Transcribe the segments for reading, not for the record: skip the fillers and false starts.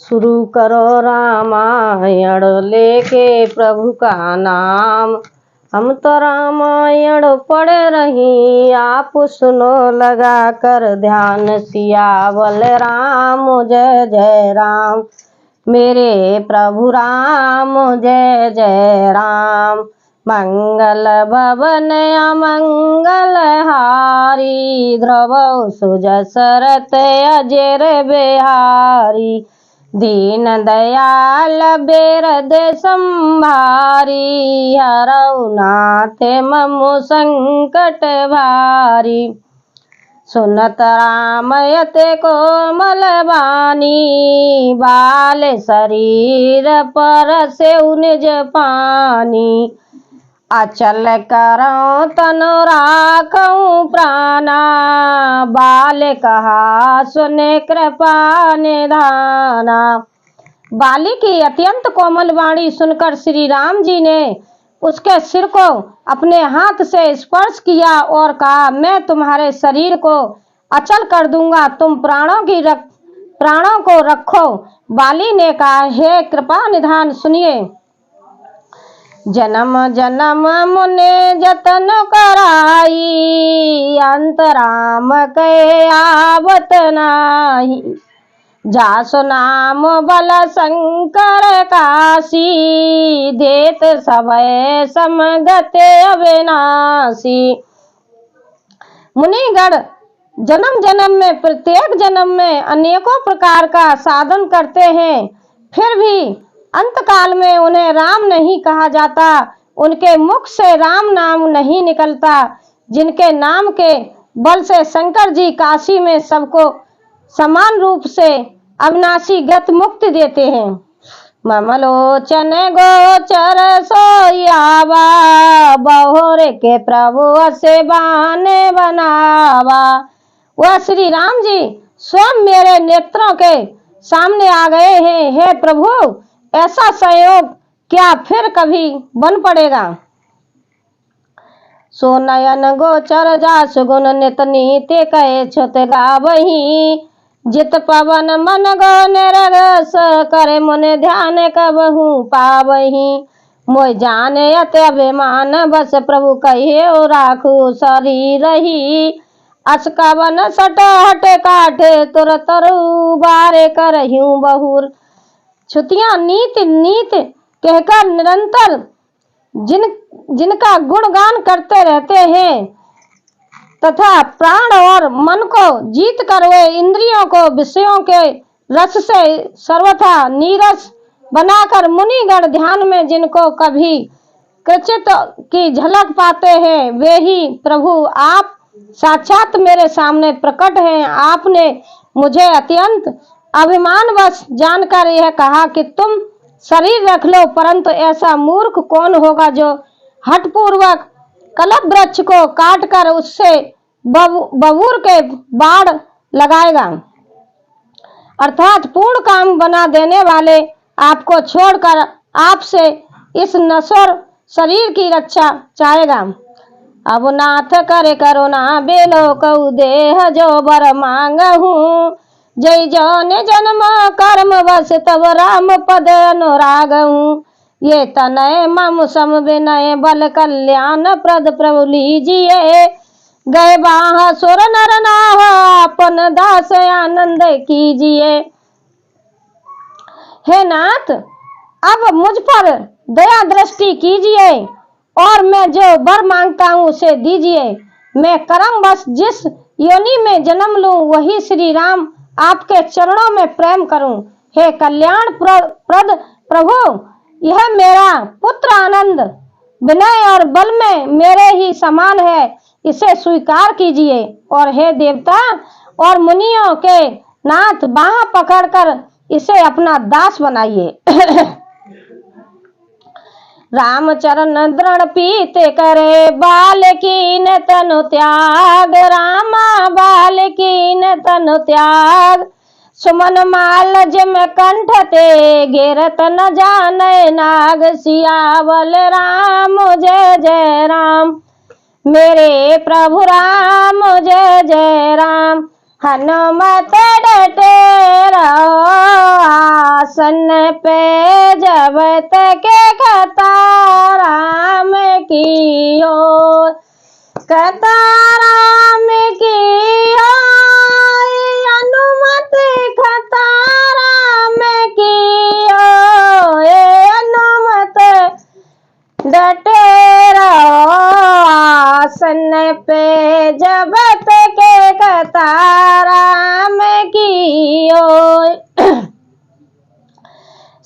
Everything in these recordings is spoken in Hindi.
शुरू करो रामायण लेके प्रभु का नाम। हम तो रामायण पढ़ रही, आप सुनो लगा कर ध्यान। सियावल राम जय जय राम, मेरे प्रभु राम जय जय राम। मंगल भवन अमंगल हारी, ध्रुव सुजसरत अजर बिहारी। दीन दयाल बेरद संभारी, हरऊ नाथ ममु संकट भारी। सुनत रामयते कोमल बानी, बाल शरीर पर से निज पानी। अचल करऊं तनु राखऊं प्राणा, बाल कहा सुने कृपा निधाना। बाली की अत्यंत कोमल वाणी सुनकर श्री राम जी ने उसके सिर को अपने हाथ से स्पर्श किया और कहा, मैं तुम्हारे शरीर को अचल कर दूंगा, तुम प्राणों को रखो। बाली ने कहा, हे कृपा निधान सुनिए। जन्म जन्म मुने जतन कराई, अंत राम के आवत नाही। जासु नाम बल शंकर काशी, देत सभय समगते अविनाशी। मुनिगण जन्म जन्म में, प्रत्येक जन्म में अनेकों प्रकार का साधन करते हैं, फिर भी अंत काल में उन्हें राम नहीं कहा जाता, उनके मुख से राम नाम नहीं निकलता। जिनके नाम के बल से शंकर जी काशी में सबको समान रूप से अविनाशी गत मुक्ति देते हैं। ममलोचन गोचर सोयावा, बहुरे के प्रभु से बाने बनावा। वह श्री राम जी स्वयं मेरे नेत्रों के सामने आ गए हैं। हे प्रभु, ऐसा संयोग क्या फिर कभी बन पड़ेगा। सो नयन गोचर जासु गुण नित नीति कहे छुत गावही। जित पवन मन गो निरगस, करे मुन ध्यान कबहू पावही। मोय जाने अत अभिमान, बस प्रभु कहे राखू शरीर ही। अस कवन सट हट काठे, तुर तरु बारे करहूं बहुर। छुतियां नीत नीत कहकर निरंतर जिनका गुणगान करते रहते हैं तथा प्राण और मन को जीत कर वे इंद्रियों को विषयों के रस से सर्वथा नीरस बनाकर मुनिगण ध्यान में जिनको कभी कृचित की झलक पाते हैं, वे ही प्रभु आप साक्षात मेरे सामने प्रकट हैं। आपने मुझे अत्यंत अभिमानवश जानकर यह कहा कि तुम शरीर रख लो, परंतु ऐसा मूर्ख कौन होगा जो हठपूर्वक कल्प वृक्ष को काटकर उससे बबूर के बाढ़ लगाएगा, अर्थात पूर्ण काम बना देने वाले आपको छोड़कर आपसे इस नश्वर शरीर की रक्षा चाहेगा। अब नाथ करे करुणा बेलो कऊ देह जो बर मांगहूँ। जय जौन जन्म कर्म बस तब राम पद अनुराग हूँ। ये तनय मम सम विनय बल कल्याण प्रद प्रभु लीजिए। गए बाह सुर नर नाह, अपन दास आनंद कीजिए। हे नाथ, अब मुझ पर दया दृष्टि कीजिए और मैं जो वर मांगता हूँ उसे दीजिए। मैं कर्म बस जिस योनि में जन्म लूं, वही श्री राम आपके चरणों में प्रेम करूं। हे कल्याण प्रद प्रभु, यह मेरा पुत्र आनंद विनय और बल में मेरे ही समान है, इसे स्वीकार कीजिए। और हे देवता और मुनियों के नाथ, बाह पकड़कर इसे अपना दास बनाइए। रामचरण दृढ़ पीते करे, बालकीन तनु त्याग। रामा बालकीन तनु त्याग, सुमन माल जिम कंठ ते, गिरत न जाने नाग। सियावल राम जय जय राम, मेरे प्रभु राम जय जय राम। हनुमत डटे रहो आसन पे जब के कहता राम की ओर, कहता राम की ओर, अनुमति कहता राम की ओर, अनुमति डटे रहो आसन पे जब के कहता राम की ओर।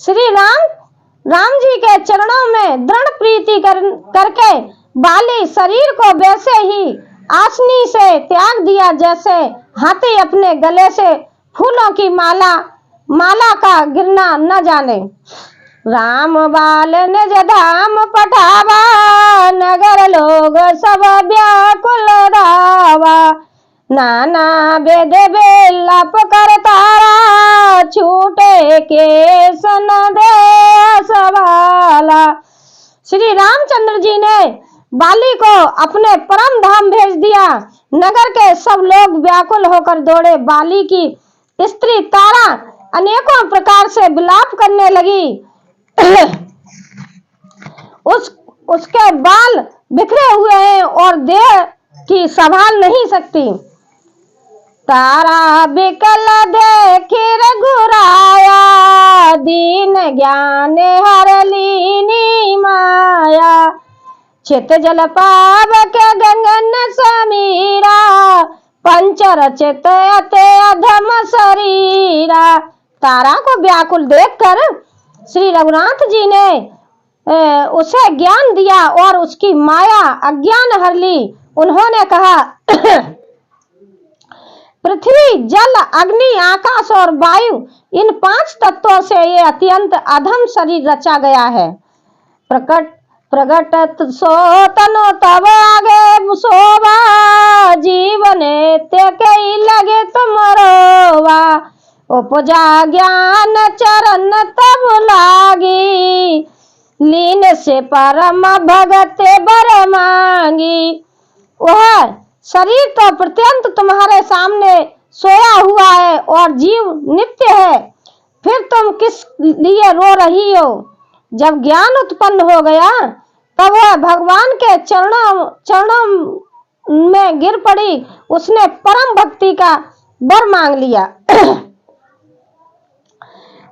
श्री राम जी के चरणों में दृढ़ प्रीति करके बाली शरीर को वैसे ही आसनी से त्याग दिया जैसे हाथी अपने गले से फूलों की माला का गिरना न जाने। राम बाल निज धाम पठावा, नगर लोग सब व्याकुल धावा, नाना वेद बेलाप कर तारा, छूटे के सन दे सवाला। श्री रामचंद्र जी ने बाली को अपने परम धाम भेज दिया। नगर के सब लोग व्याकुल होकर दौड़े। बाली की स्त्री तारा अनेकों प्रकार से विलाप करने लगी। उसके बाल बिखरे हुए हैं और देह की संभाल नहीं सकती। तारा बिकल देखी रघुराया, दीन ज्ञान हर लीनी माया, चित जल पाव के गंगन समीरा, पंचर चित अते अधम शरीरा। तारा को व्याकुल देखकर श्री रघुनाथ जी ने उसे ज्ञान दिया और उसकी माया अज्ञान हर ली। उन्होंने कहा पृथ्वी जल अग्नि आकाश और वायु, इन 5 तत्वों से ये अत्यंत अधम शरीर रचा गया है। प्रगटत सो तनो तब आगे सोवा, जीवन ते लगे तुमरोवा, उपजा ज्ञान चरण तब लागी, लीन से परम भगत बर मांगी। वह शरीर तो प्रत्यंत तुम्हारे सामने सोया हुआ है और जीव नित्य है, फिर तुम किस लिए रो रही हो? जब ज्ञान उत्पन्न हो गया तब वह भगवान के चरणों में गिर पड़ी। उसने परम भक्ति का वर मांग लिया।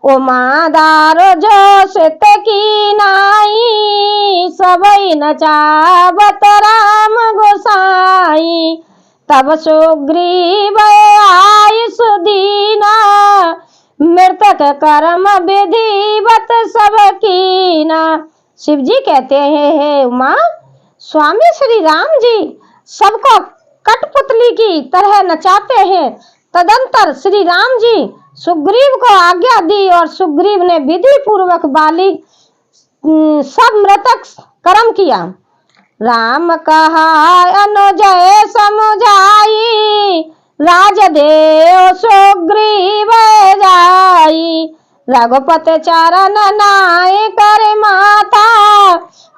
उमादारो जो सित की नाई, सबई नचावत राम गोसाई, तब सुग्रीव आय सुदीना, मृतक कर्म विधिवत सब कीना। शिव जी कहते हैं, हे उमा, स्वामी श्री राम जी सबको कठपुतली की तरह नचाते हैं। तदंतर श्री राम जी सुग्रीव को आज्ञा दी और सुग्रीव ने विधि पूर्वक बाली सब मृतक कर्म किया। राम कहा अनुजय समुझाई, राजदेव सुग्रीव जाई, रघुपति चरण नाय कर माता,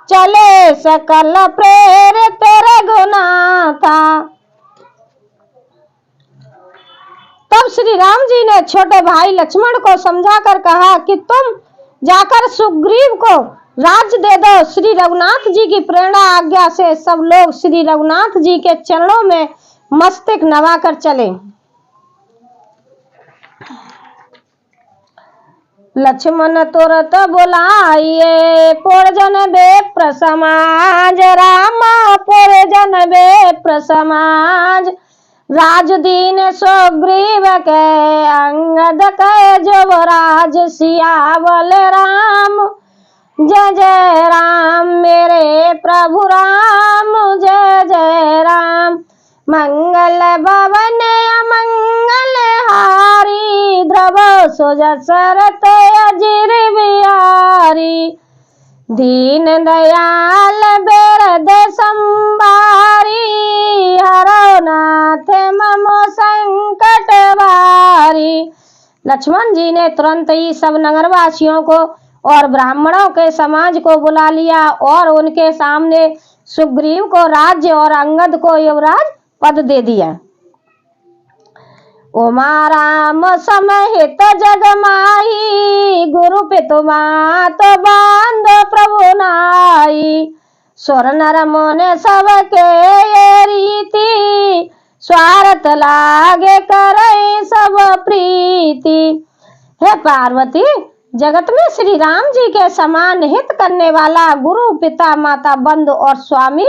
चले सकल प्रेरित रघुनाथा। तब श्री राम जी ने छोटे भाई लक्ष्मण को समझाकर कहा कि तुम जाकर सुग्रीव को राज्य दे दो। श्री रघुनाथ जी की प्रेरणा आज्ञा से सब लोग श्री रघुनाथ जी के चरणों में मस्तक नवाकर चले। लक्ष्मण तुरंत बुलाइए, पुरजन बेप्र समाज, रामा पुरजन बेप्र समाज, राजदीन सुग्रीव के अंगद के जुवराज, सियावल राम जय जय राम, मेरे प्रभु राम जय जय राम। मंगल भवन अमंगल हारी, ध्रुव सुजसरत अजिर बिहारी, दीन दयाल बेरद संभारी, हरो नाथ ममो संकट भारी। लक्ष्मण जी ने तुरंत ही सब नगरवासियों को और ब्राह्मणों के समाज को बुला लिया और उनके सामने सुग्रीव को राज्य और अंगद को युवराज पद दे दिया। उमा राम समहित जग माही, पितु मात बांध प्रभु नाई। सुर नर मोने सबके ये रीति, स्वार्थ लागे करे सब प्रीति। हे पार्वती, जगत में श्री राम जी के समान हित करने वाला गुरु पिता माता बंधु और स्वामी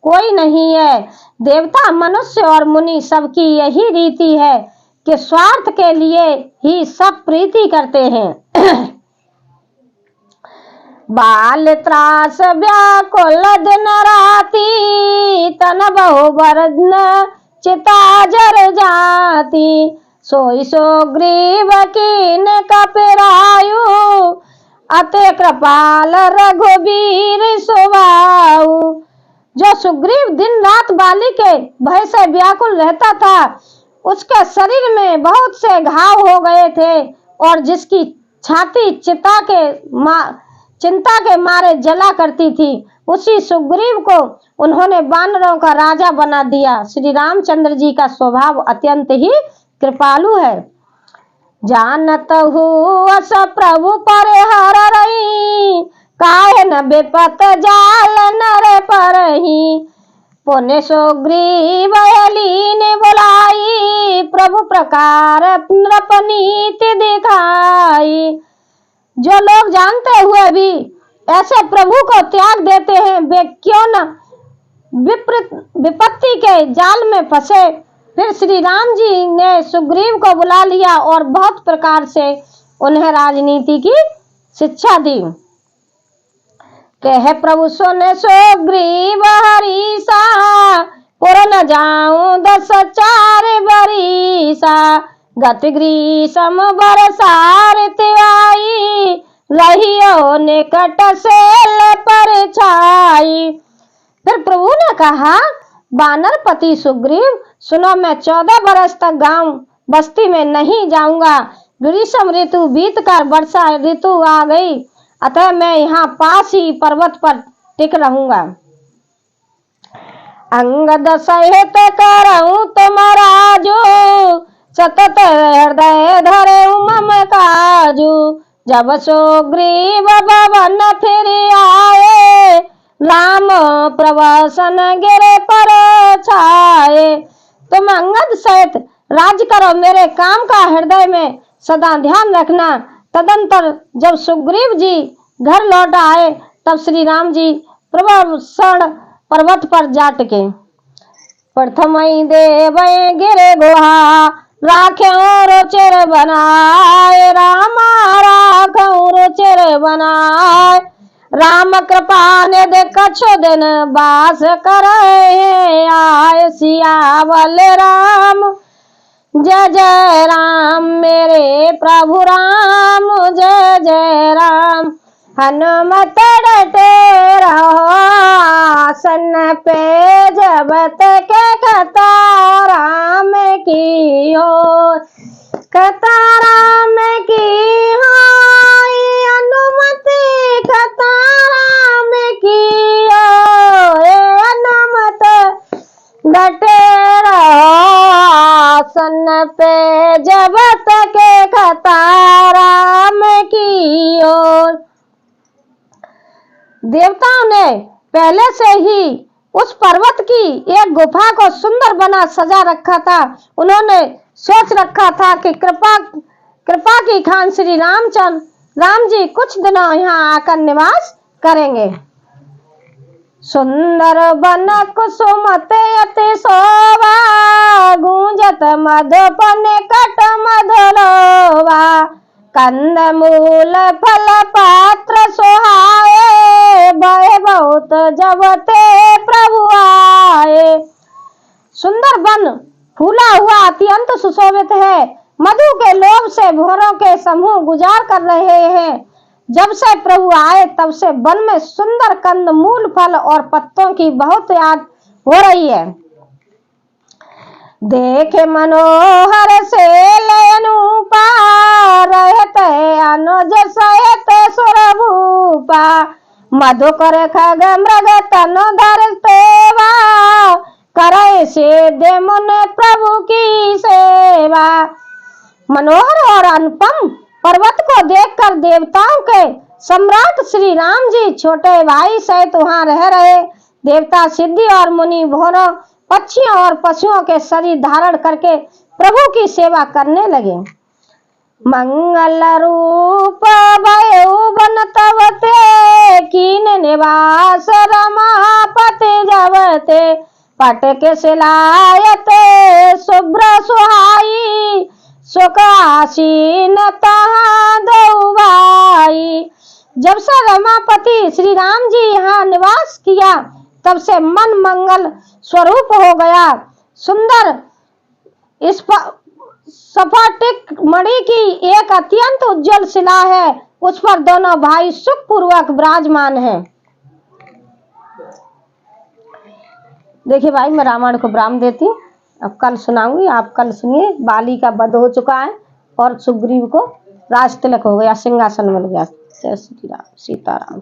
कोई नहीं है। देवता मनुष्य और मुनि सबकी यही रीति है कि स्वार्थ के लिए ही सब प्रीति करते हैं। बाल त्रास व्याकुल दिन राती, तन बहु बरन चिता जर जाती। सोई सो ग्रीव कीन कपिरायु, अते कृपाल रघुबीर सुबाऊ। जो सुग्रीव दिन रात बाली के भय से व्याकुल रहता था, उसके शरीर में बहुत से घाव हो गए थे और जिसकी छाती चिंता के मारे जला करती थी, उसी सुग्रीव को उन्होंने वानरों का राजा बना दिया। श्री रामचंद्र जी का स्वभाव अत्यंत ही कृपालु है। जानत हुअस प्रभु परिहर रही, काहे न विपत जाल नर परही। पुण्य सुग्रीव ने बुलाई, प्रभु प्रकार नृपनीति दिखाई। जो लोग जानते हुए भी ऐसे प्रभु को त्याग देते हैं, वे क्यों न विपत्ति के जाल में फंसे। फिर श्री राम जी ने सुग्रीव को बुला लिया और बहुत प्रकार से उन्हें राजनीति की शिक्षा दी। कहे प्रभु सुने सुग्रीव हरीसा, पुर न जाऊं 10 4 बरीसा। गति ग्रीसम बरसार तिवाई, रहियो निकट सेल पर छाई। फिर प्रभु ने कहा, वानरपति सुग्रीव सुनो, मैं 14 बरस तक गांव बस्ती में नहीं जाऊंगा। ग्रीष्म ऋतु बीत कर वर्षा ऋतु आ गई, अतः मैं यहाँ पास ही पर्वत पर टिक रहूंगा। अंगद सहित करऊं तुम्हारा जो, सतत हृदय धरे मम काजू। जब सुग्रीव भवन फिर आए, राम प्रवसन गिरे पर छाए। तुम अंगद सहित राज करो, मेरे काम का हृदय में सदा ध्यान रखना। तदंतर जब सुग्रीव जी घर लौट आए, तब श्री राम जी प्रवसन पर्वत पर जा टिके। प्रथम देव गिरे गुहा, राख्यो रुचिर बनाए। रामा राखो रुचिर बनाए, राम कृपा ने दे कछु दिन बास करे। आय सियावल राम, जय जय राम मेरे प्रभु राम, जय जय राम। हनुमत डटे रहो आसन पे, जबत के कथा राम की हो। कथा राम की हो, अनुमति कथा राम की हो। अनुमत डटे रहो आसन पे, जबत के कथा राम की हो। देवताओं ने पहले से ही उस पर्वत की एक गुफा को सुंदर बना सजा रखा था। उन्होंने सोच रखा था कि कृपा की खान श्री राम जी कुछ दिनों यहाँ आकर निवास करेंगे। सुंदर बन कुसुमते अति शोभा, गूंजत मधुपन कट मधुलोवा। कंद मूल फल पात्र सोहाए, भय बहुत जब ते प्रभु आए। सुंदर वन फूला हुआ अत्यंत सुशोभित है। मधु के लोभ से भोरों के समूह गुजार कर रहे हैं। जब से प्रभु आए तब से वन में सुंदर कंद मूल फल और पत्तों की बहुत याद हो रही है। देखे मनोहर से लेनुपा, रहते अनुज सहित सुरभूपा। मधुकर खग मृग तनु धरतेवा, करे सिद्ध मुन प्रभु की सेवा। मनोहर और अनुपम पर्वत को देखकर देवताओं के सम्राट श्री राम जी छोटे भाई सहित वहां रह रहे। देवता सिद्धि और मुनि भोरों पक्षियों और पशुओं के शरीर धारण करके प्रभु की सेवा करने लगे। मंगल रूप भयो बन तब ते कीन निवास रमापति जबते पटक सिलायते शुभ्र सुहाई सुखासीन तहाँ दौबाई। जब से रमापति श्री राम जी यहाँ निवास किया तब से मन मंगल स्वरूप हो गया। सुंदर इस स्फटिक मणि की एक अत्यंत उज्जवल शिला है, उस पर दोनों भाई सुख पूर्वक विराजमान हैं। देखिए भाई, मैं रामायण को विराम देती, अब कल सुनाऊंगी। आप कल सुनिए। बाली का वध हो चुका है और सुग्रीव को राज तिलक हो गया, सिंहासन मिल गया। जय श्री राम, सीताराम।